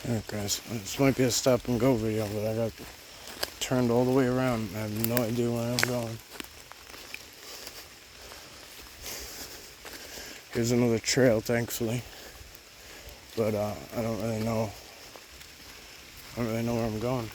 Alright guys, this might be a stop and go video, but I got turned all the way around. I have no idea where I'm going. Here's another trail, thankfully, but I don't really know. I don't really know where I'm going.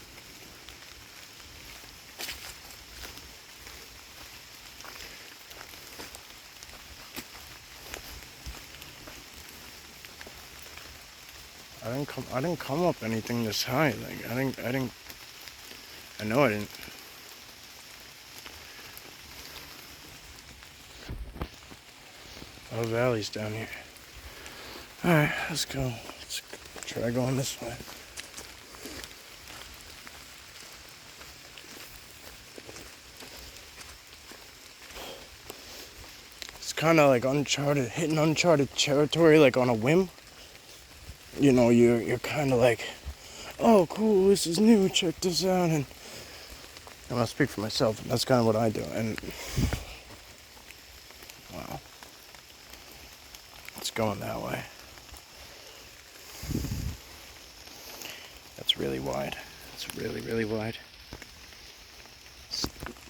I didn't come up anything this high. Like I know I didn't. Oh, valleys down here. Alright, let's go. Let's try going this way. It's kind of like hitting uncharted territory, like on a whim. You know, you're kind of like, oh, cool, this is new, check this out, and I'll speak for myself, and that's kind of what I do, and, wow, it's going that way. That's really wide. It's really, really wide.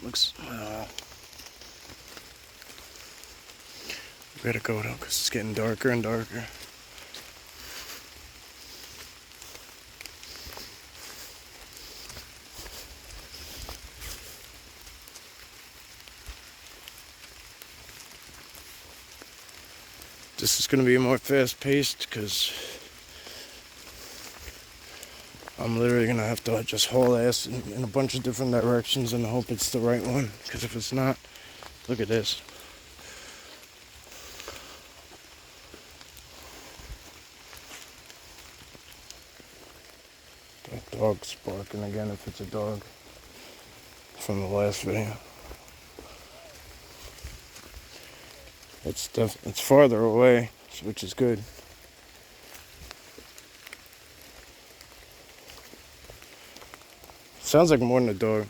Looks, we gotta go though, because it's getting darker and darker. This is going to be more fast-paced because I'm literally going to have to just haul ass in a bunch of different directions and hope it's the right one. Because if it's not, look at this. That dog's barking again if it's a dog from the last video. It's farther away, which is good. Sounds like more than a dog.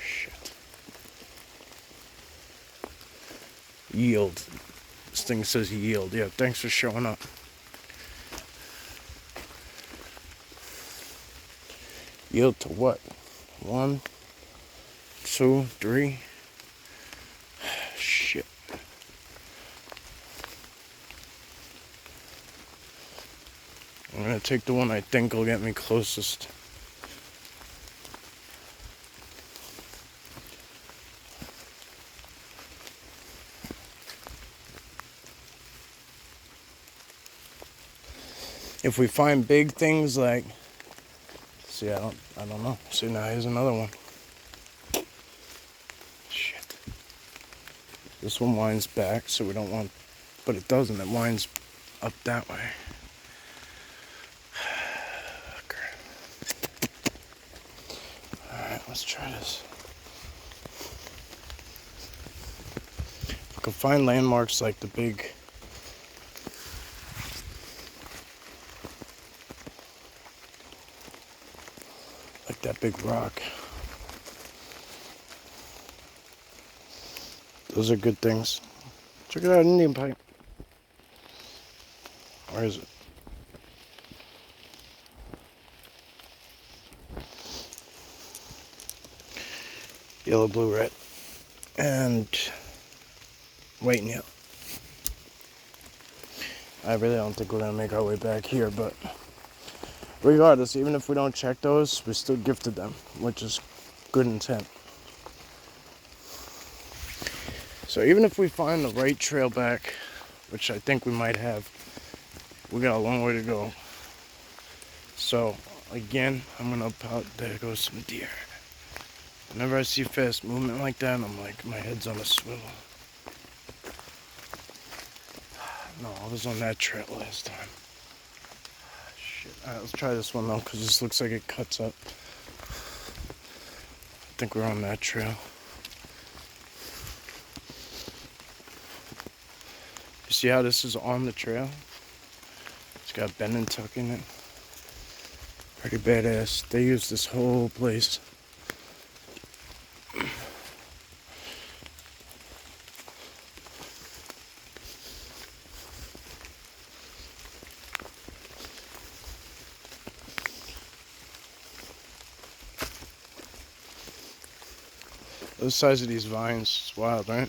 Shit. Yield. This thing says yield. Yeah, thanks for showing up. Yield to what? 1, 2, 3. Shit. I'm gonna take the one I think will get me closest. If we find big things like, see, I don't know. See, now here's another one. Shit. This one winds back, so we don't want, but it doesn't. It winds up that way. Alright, let's try this. If we can find landmarks like the big, like that big rock. Those are good things. Check it out, Indian pipe. Where is it? Yellow, blue, red, and white and yellow. I really don't think we're gonna make our way back here, but regardless, even if we don't check those, we still gifted them, which is good intent. So even if we find the right trail back, which I think we might have, we got a long way to go. So again, I'm gonna there goes some deer. Whenever I see fast movement like that, I'm like, my head's on a swivel. No, I was on that trail last time. Shit. Alright, let's try this one though, because this looks like it cuts up. I think we're on that trail. You see how this is on the trail? It's got bend and tuck in it. Pretty badass. They use this whole place. The size of these vines is wild, right?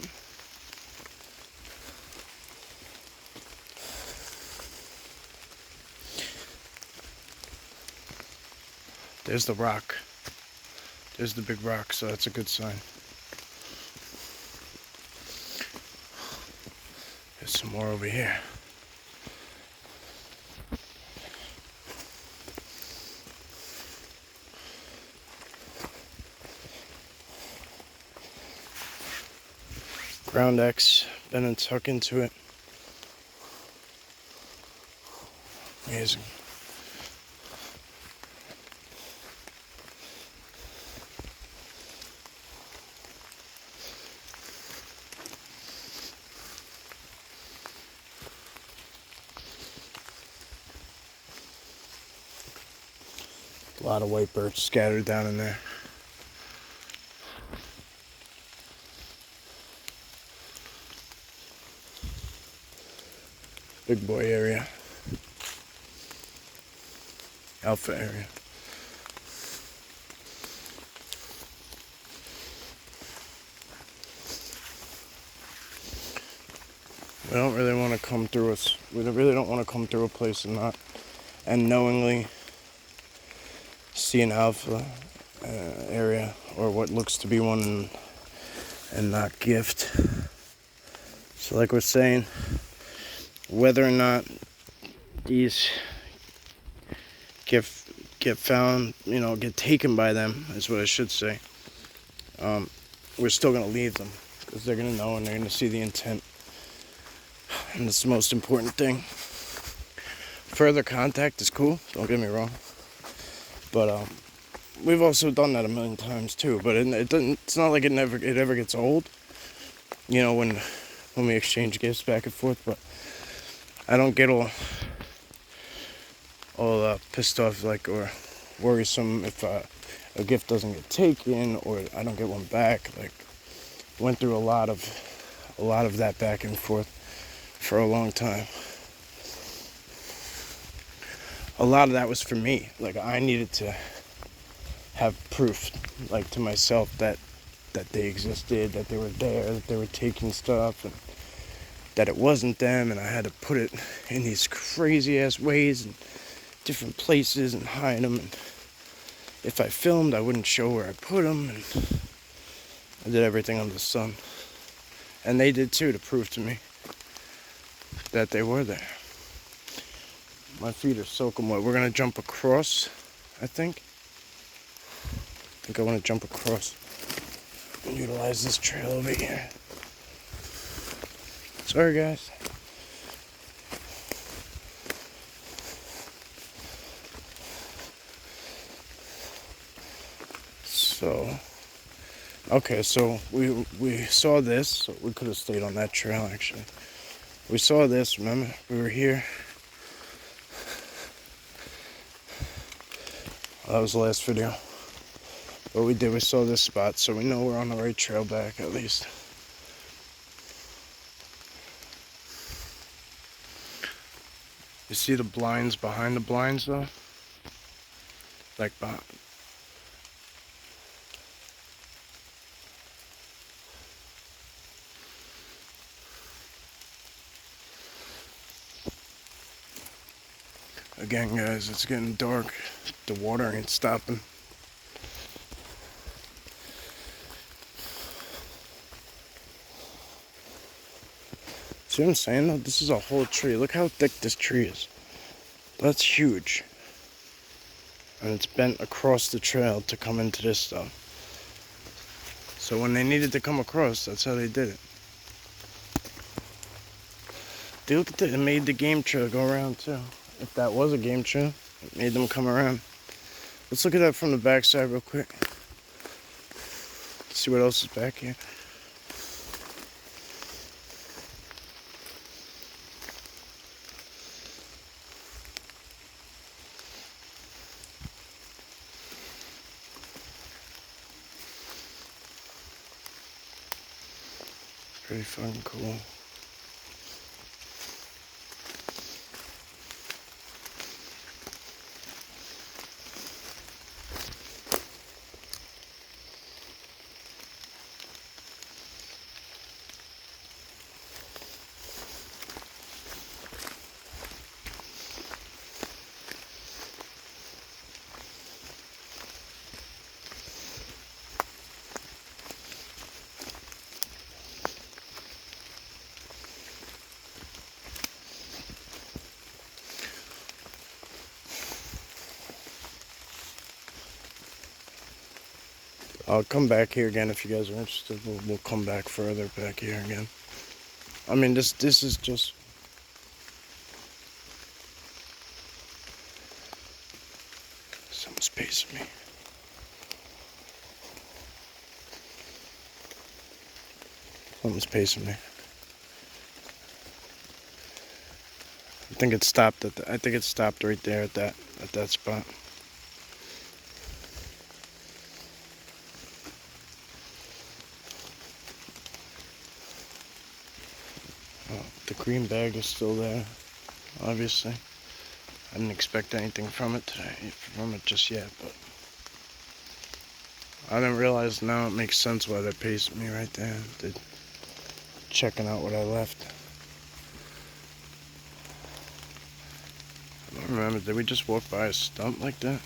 There's the rock. There's the big rock, so that's a good sign. There's some more over here. Ground X, been and tuck into it. Amazing. A lot of white birch scattered down in there. Big boy area. Alpha area. We don't really want to come through us. We really don't want to come through a place and knowingly see an alpha area or what looks to be one and not gift. So like we're saying, whether or not these get found, get taken by them, is what I should say, we're still going to leave them because they're going to know and they're going to see the intent. And that's the most important thing. Further contact is cool, don't get me wrong. But we've also done that a million times too. But it's not like it ever gets old, when we exchange gifts back and forth. But I don't get all pissed off, or worrisome if a gift doesn't get taken or I don't get one back. Went through a lot of that back and forth for a long time. A lot of that was for me. I needed to have proof, to myself that they existed, that they were there, that they were taking stuff, and that it wasn't them, and I had to put it in these crazy ass ways and different places and hide them. And if I filmed, I wouldn't show where I put them, and I did everything under the sun. And they did too, to prove to me that they were there. My feet are soaking wet. We're gonna jump across, I think. I want to jump across and utilize this trail over here. Sorry, guys. So we saw this. So we could have stayed on that trail, actually. We saw this, remember? We were here. That was the last video. What we did, we saw this spot, so we know we're on the right trail back, at least. You see the blinds behind the blinds, though? Behind. Again, guys, it's getting dark. The water ain't stopping. See what I'm saying, though? This is a whole tree. Look how thick this tree is. That's huge. And it's bent across the trail to come into this stuff. So when they needed to come across, that's how they did it. They look at that. It made the game trail go around, too. If that was a game trail, it made them come around. Let's look at that from the backside real quick. See what else is back here. Pretty fucking cool. I'll come back here again if you guys are interested. We'll come back further back here again. I mean, this is just... Someone's pacing me. Someone's pacing me. I think it stopped I think it stopped right there at that spot. Oh, the green bag is still there, obviously. I didn't expect anything from it just yet, but I didn't realize. Now it makes sense why they paced me right there. They're checking out what I left. I don't remember, did we just walk by a stump like that?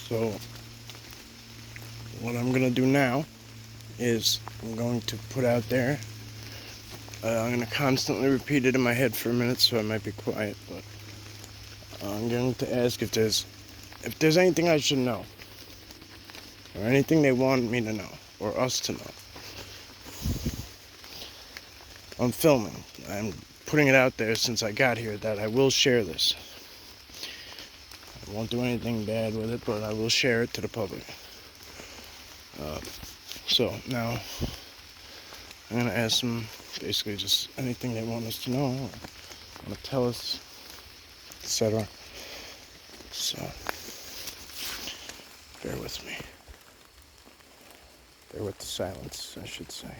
So what I'm gonna do now is I'm going to put out there. I'm gonna constantly repeat it in my head for a minute, so I might be quiet. But I'm going to ask if there's anything I should know, or anything they want me to know, or us to know. I'm filming. I'm putting it out there since I got here that I will share this. I won't do anything bad with it, but I will share it to the public. So now I'm gonna ask them basically just anything they want us to know, or want to tell us, etc. So bear with me. Bear with the silence, I should say.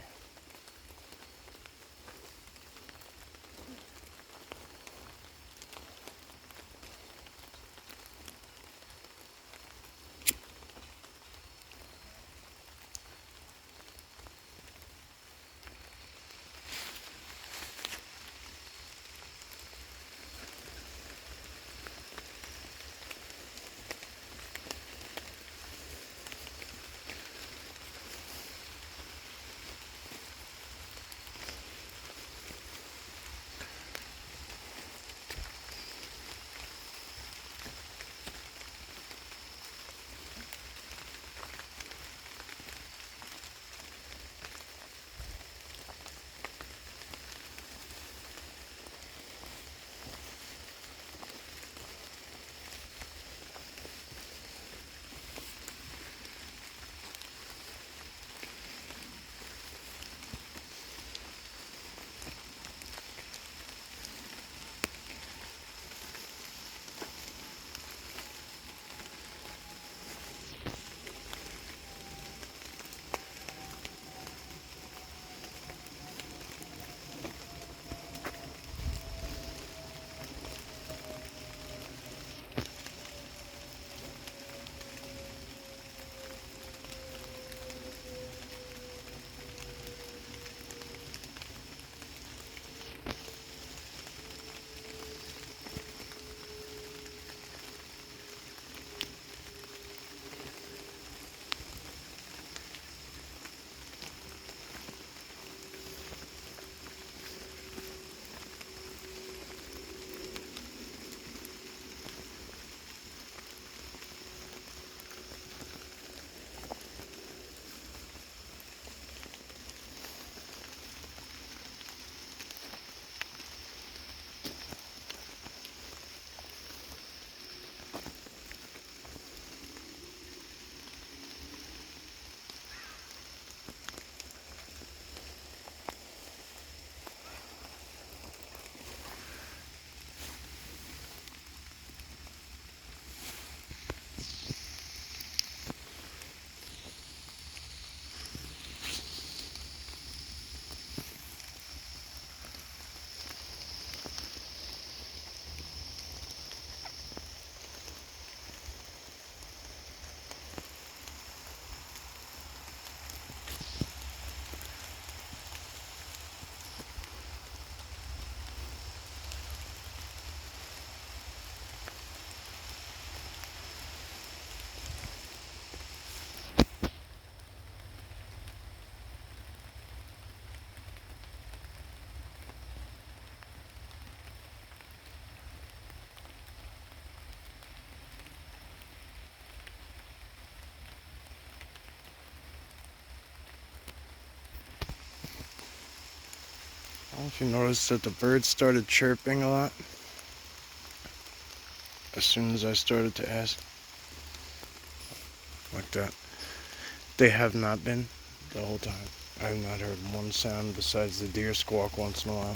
don't know if you noticed that the birds started chirping a lot as soon as I started to ask. Like that. They have not been the whole time. I have not heard one sound besides the deer squawk once in a while.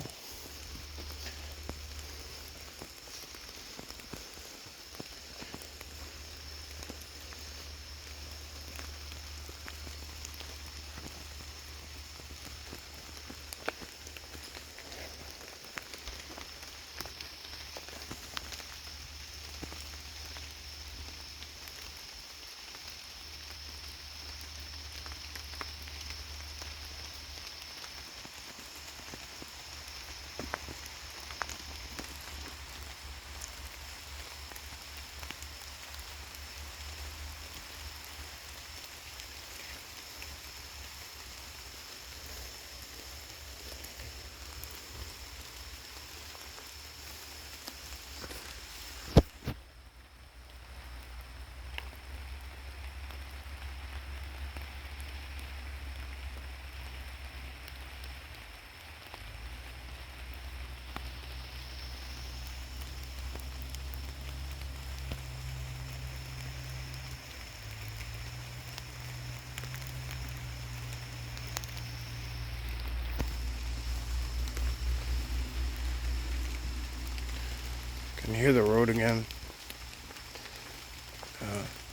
Can you hear the road again?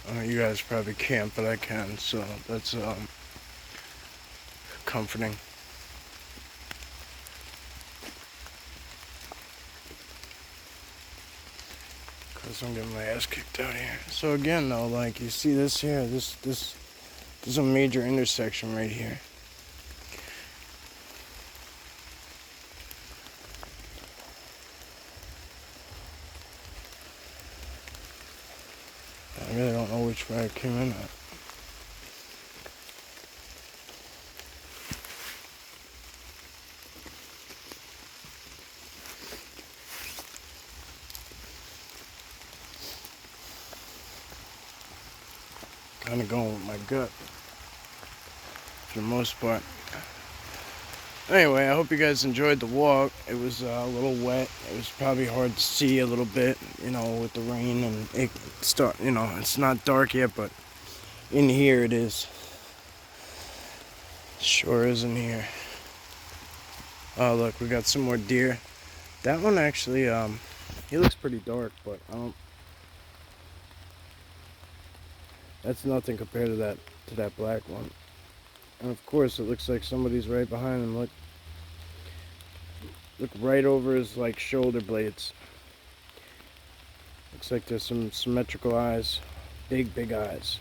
I know you guys probably can't, but I can, so that's comforting. Cause I'm getting my ass kicked out here. So again, though, like you see this here, this is a major intersection right here. I really don't know which way I came in at. Kind of going with my gut for the most part. Anyway, I hope you guys enjoyed the walk. It was a little wet. It was probably hard to see a little bit, you know, with the rain and it's not dark yet, but in here it is. Sure is in here. Oh, look, we got some more deer. That one actually, he looks pretty dark, but that's nothing compared to that black one. And of course, it looks like somebody's right behind him. Look right over his like shoulder blades. Looks like there's some symmetrical eyes, big eyes.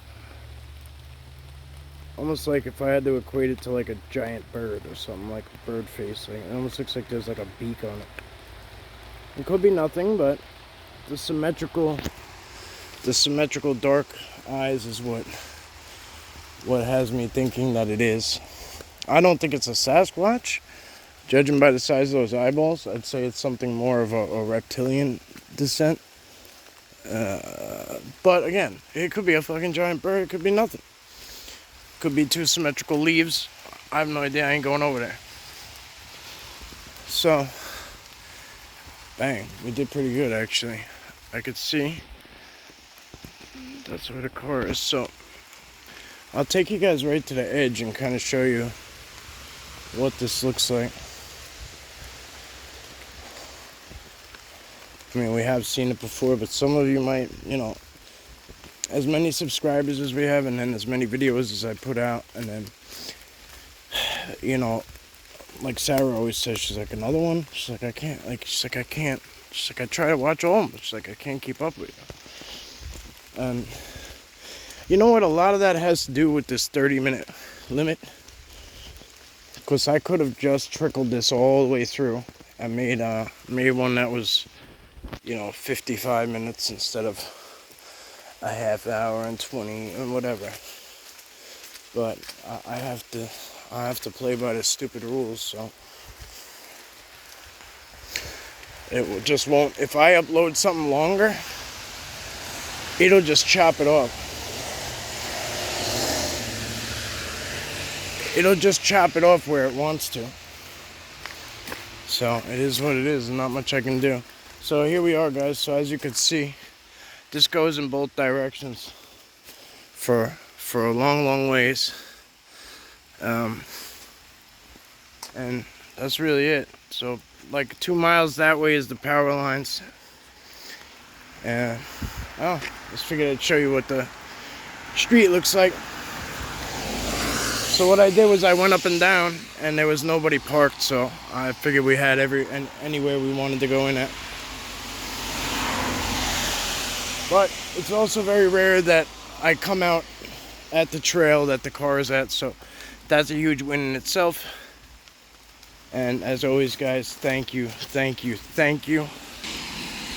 Almost like if I had to equate it to like a giant bird or something, like a bird face. Like, it almost looks like there's like a beak on it. It could be nothing, but the symmetrical dark eyes is what has me thinking that it is. I don't think it's a Sasquatch. Judging by the size of those eyeballs, I'd say it's something more of a reptilian descent. But again, it could be a fucking giant bird. It could be nothing. Could be two symmetrical leaves. I have no idea. I ain't going over there. So, bang. We did pretty good, actually. I could see. That's where the car is. So, I'll take you guys right to the edge and kind of show you what this looks like. I mean, we have seen it before, but some of you might, you know, as many subscribers as we have, and then as many videos as I put out, and then, you know, like Sarah always says, she's like, another one? She's like, I can't. She's like, I can't. She's like, I try to watch all of them, but she's like, I can't keep up with you. And you know what? A lot of that has to do with this 30-minute limit. Because I could have just trickled this all the way through. I made one that was, you know, 55 minutes instead of a half hour and 20 and whatever. But I have to play by the stupid rules, so it just won't. If I upload something longer, it'll just chop it off. It'll just chop it off where it wants to. So it is what it is, not much I can do. So here we are, guys. So as you can see, this goes in both directions for a long ways. And that's really it. So like 2 miles that way is the power lines. And just figured I'd show you what the street looks like. So what I did was I went up and down, and there was nobody parked, so I figured we had anywhere we wanted to go in at. But it's also very rare that I come out at the trail that the car is at, so that's a huge win in itself. And as always, guys, thank you.